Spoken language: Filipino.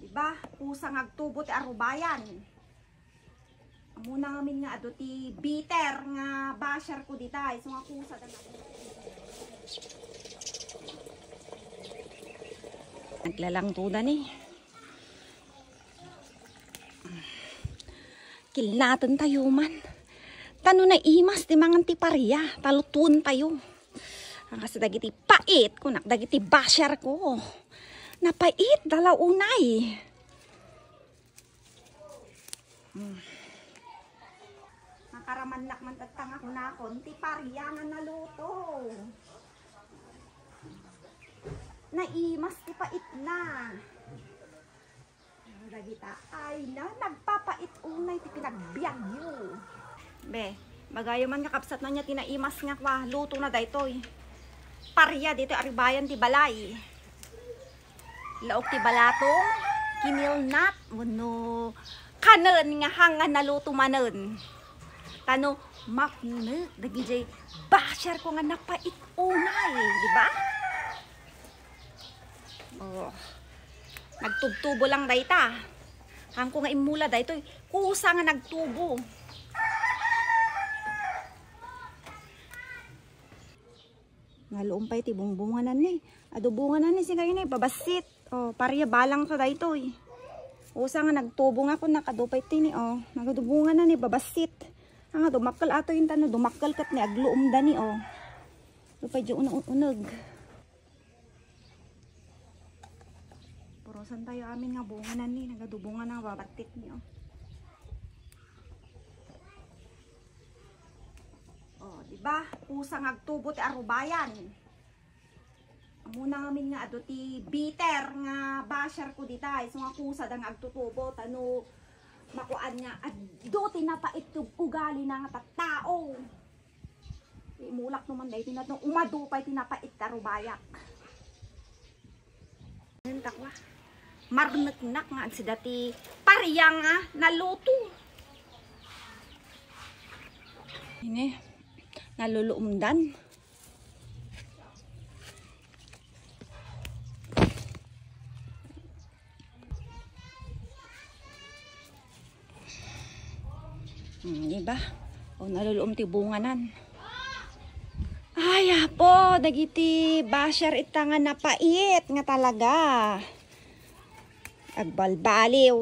Diba? Kusang agtubo ti arubayan. Muna ngamin nga ado ti bitter nga basher ko ditay. So nga kusa da naglalang tuda ni. Kilnatan tayo man. Tano na imas ti mangan ti pariya. Talutun tayo. Ang kasi dagiti pait ko nak dagiti basher ko. Napait dalaw unay. Nakaramanlak man tatang ako na konti pariya nga naluto. Naimas ti pait na. Dagita ay na nagpapait unay ti pinagbiag yu. Be, magayo man nga kapsat na niya tinaimas nga kwa luto na daytoy. Pariya dito aribayan ti balay. Laok ti balatong kinilnat no kanen nga hanga naluto manen. Tano makne dagiti basher ko nga napait unay, di ba? Oh. Nagtubtubo lang dayta. Hang ko nga imula daytoy, kusa nga nagtubo. Naluumpay ti bungbunganan ni. Adubunganan ni si kayo ni babasit. Oh, pariya balang sa daytoy. Usa nga nagtubo nga ko nakadupay ti ni oh. Nagadubungan na ni babasit. Nga dumakkel ato yung tano dumakkel kat ni agluom da ni oh. Dupay di unag. Purosan tayo amin nga bunganan ni nagadubungan nga babatit ni oh. Oh, di ba? Usang agtubo ti arubayan. Muna ngamin nga ado ti bitter nga basher ko ditay. So nga kusa da nga agtutubo tano makuan nga ado tinapait yung ugali na nga tattao. Imulak naman dahi tinatong umadupay tinapait karubayak. Takwa. Marneknak nga si dati pariya nga naluto. Ini naluluumdan. Diba? O naluluom ti bunganan. Ay, apo, dagiti basher itangan na pait nga talaga. Agbalbaliw.